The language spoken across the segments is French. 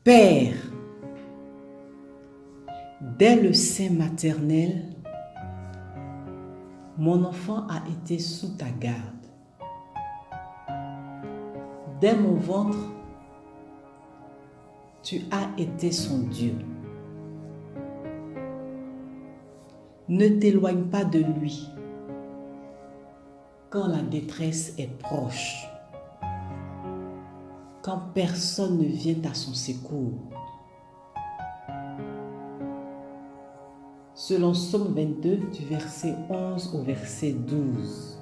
Père, dès le sein maternel, mon enfant a été sous ta garde. Dès mon ventre, tu as été son Dieu. Ne t'éloigne pas de lui quand la détresse est proche, quand personne ne vient à son secours. Selon Psaume 22, du verset 11 au verset 12.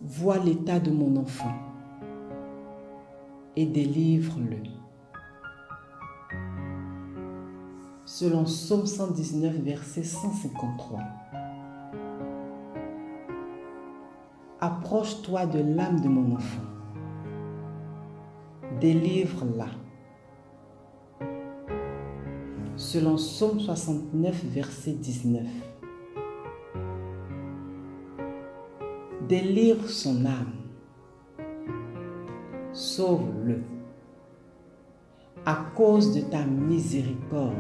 Vois l'état de mon enfant et délivre-le. Selon Psaume 119, verset 153. Approche-toi de l'âme de mon enfant. Délivre-la. Selon Psaume 69, verset 19. Délivre son âme. Sauve-le. À cause de ta miséricorde.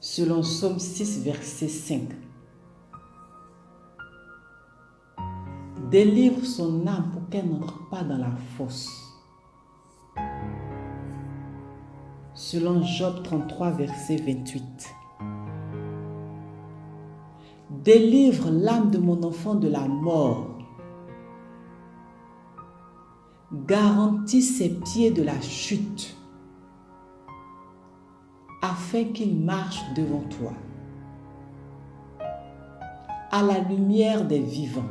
Selon Psaume 6, verset 5. Délivre son âme pour qu'elle n'entre pas dans la fosse. Selon Job 33, verset 28. Délivre l'âme de mon enfant de la mort. Garantis ses pieds de la chute, afin qu'il marche devant toi, à la lumière des vivants.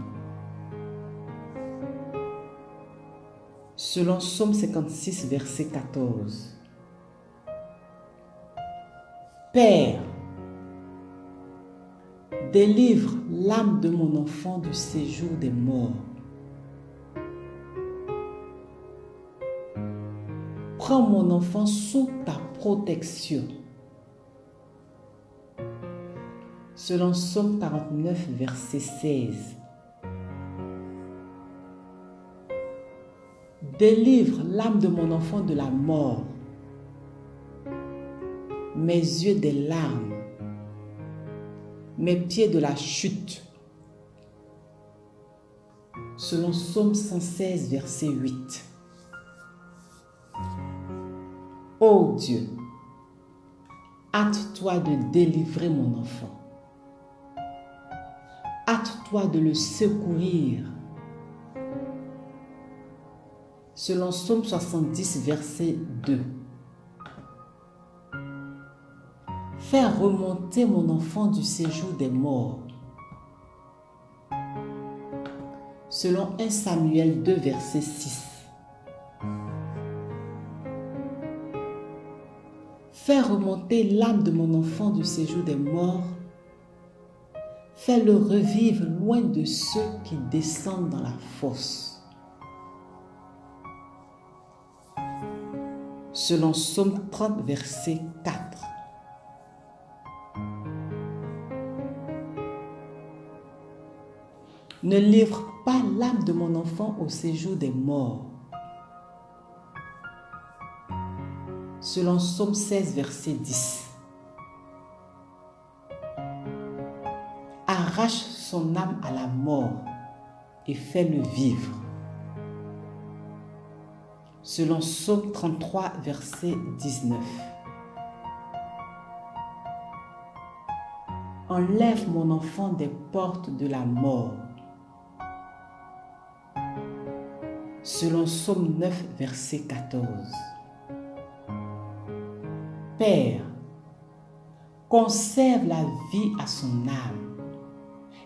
Selon Psaume 56, verset 14. Père, délivre l'âme de mon enfant du séjour des morts. Prends mon enfant sous ta protection. Selon Psaume 49, verset 16. Délivre l'âme de mon enfant de la mort, mes yeux des larmes, mes pieds de la chute. Selon Psaume 116, verset 8. Ô Dieu, hâte-toi de délivrer mon enfant. Hâte-toi de le secourir. Selon Psaume 70, verset 2. Fais remonter mon enfant du séjour des morts. Selon 1 Samuel 2, verset 6. Fais remonter l'âme de mon enfant du séjour des morts. Fais-le revivre loin de ceux qui descendent dans la fosse. Selon Psaume 30, verset 4. Ne livre pas l'âme de mon enfant au séjour des morts. Selon Psaume 16, verset 10. Arrache son âme à la mort et fais-le vivre. Selon Psaume 33, verset 19. Enlève mon enfant des portes de la mort. Selon Psaume 9, verset 14. Père, conserve la vie à son âme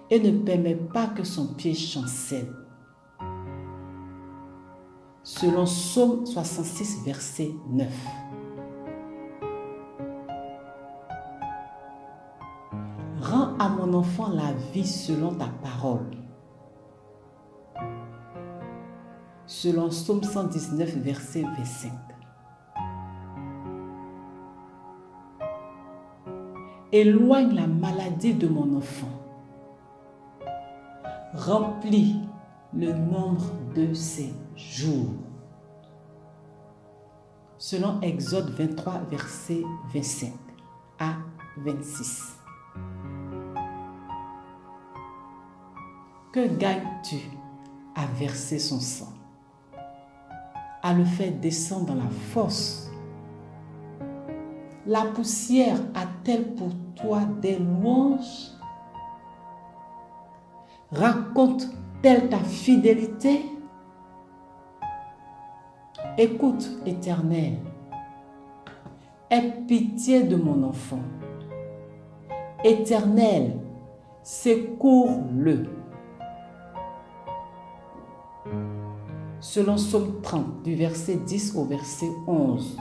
et ne permets pas que son pied chancelle. Selon Psaume 66, verset 9. Rends à mon enfant la vie selon ta parole. Selon Psaume 119, verset 25. Éloigne la maladie de mon enfant. Remplis le nombre de ses jours. Selon Exode 23, verset 25 à 26. Que gagnes-tu à verser son sang, à le faire descendre dans la fosse? La poussière a-t-elle pour toi des louanges? Raconte-t-elle ta fidélité? Écoute, Éternel, aie pitié de mon enfant. Éternel, secours-le. Selon Psaume 30, du verset 10 au verset 11.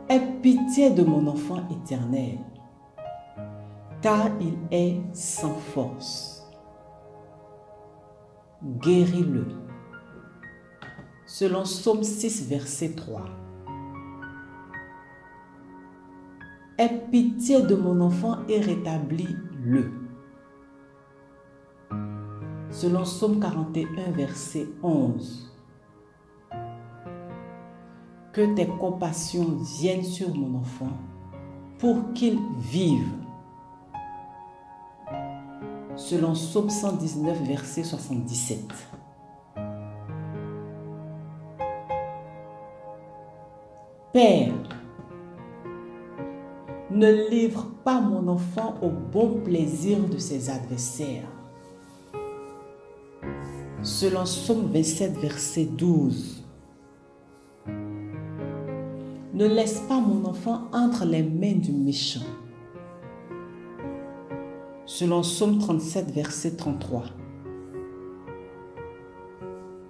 Aie pitié de mon enfant, Éternel, car il est sans force. Guéris-le. Selon Psaume 6, verset 3. Aie pitié de mon enfant et rétablis-le. Selon Psaume 41, verset 11. Que tes compassions viennent sur mon enfant pour qu'il vive. Selon Psaume 119, verset 77. Père, ne livre pas mon enfant au bon plaisir de ses adversaires. Selon Psaume 27, verset 12. Ne laisse pas mon enfant entre les mains du méchant. Selon Psaume 37, verset 33.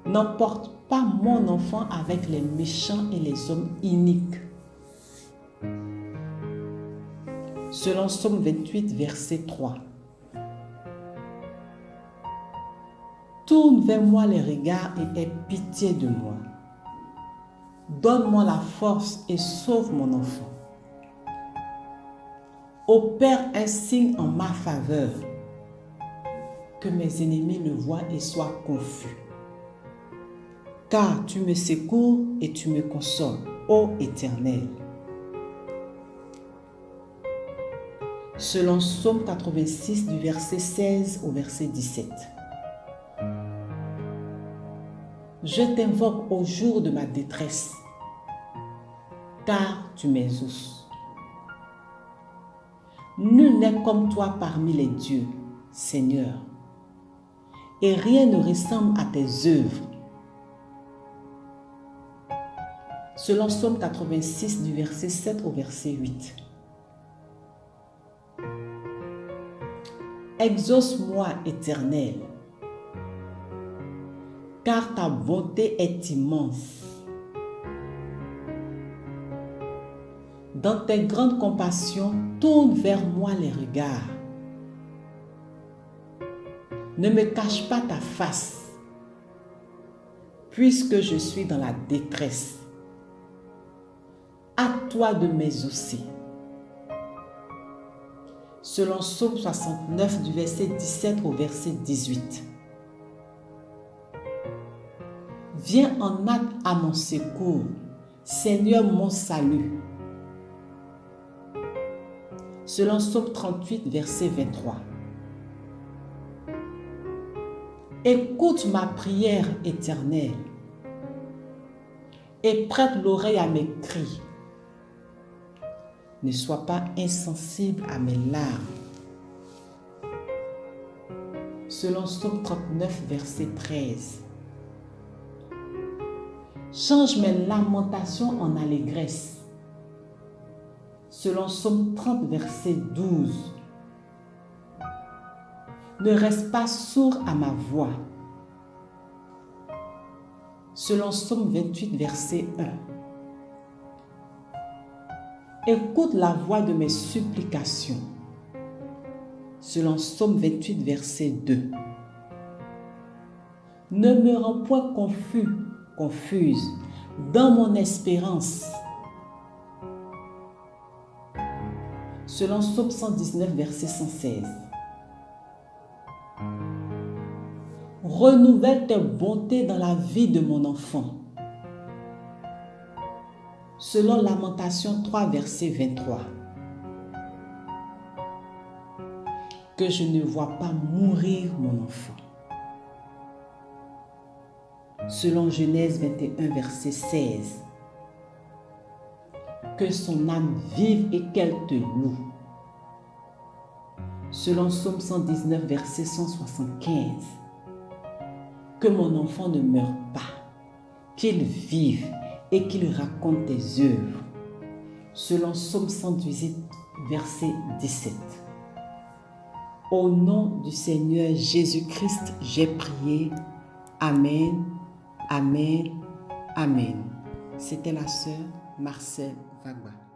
N'emporte pas mon enfant avec les méchants et les hommes iniques. Selon Psaume 28, verset 3. Tourne vers moi les regards et aie pitié de moi. Donne-moi la force et sauve mon enfant. Opère un signe en ma faveur, que mes ennemis le voient et soient confus. Car tu me secours et tu me consoles, ô Éternel. Selon Psaume 86 du verset 16 au verset 17. Je t'invoque au jour de ma détresse, car tu m'exauces. Nul n'est comme toi parmi les dieux, Seigneur, et rien ne ressemble à tes œuvres. Selon Psaume 86 du verset 7 au verset 8. Exauce-moi, Éternel, car ta bonté est immense. Dans tes grandes compassions, tourne vers moi les regards. Ne me cache pas ta face, puisque je suis dans la détresse. À toi de m'exaucer. Selon Psaume 69 du verset 17 au verset 18. Viens en aide à mon secours, Seigneur mon salut. Selon Psaume 38 verset 23. Écoute ma prière, Éternelle, et prête l'oreille à mes cris. Ne sois pas insensible à mes larmes. Selon Psaume 39, verset 13. Change mes lamentations en allégresse. Selon Psaume 30, verset 12. Ne reste pas sourd à ma voix. Selon Psaume 28, verset 1. Écoute la voix de mes supplications. Selon Psaume 28, verset 2. Ne me rends point confuse dans mon espérance. Selon Psaume 119, verset 116. Renouvelle tes bontés dans la vie de mon enfant. Selon Lamentation 3, verset 23. Que je ne vois pas mourir mon enfant. Selon Genèse 21, verset 16. Que son âme vive et qu'elle te loue. Selon Psaume 119, verset 175. Que mon enfant ne meure pas, qu'il vive et qu'il raconte tes œuvres. Selon Psaume 118, verset 17. Au nom du Seigneur Jésus-Christ, j'ai prié. Amen, amen, amen. C'était la sœur Marcelle Vagba.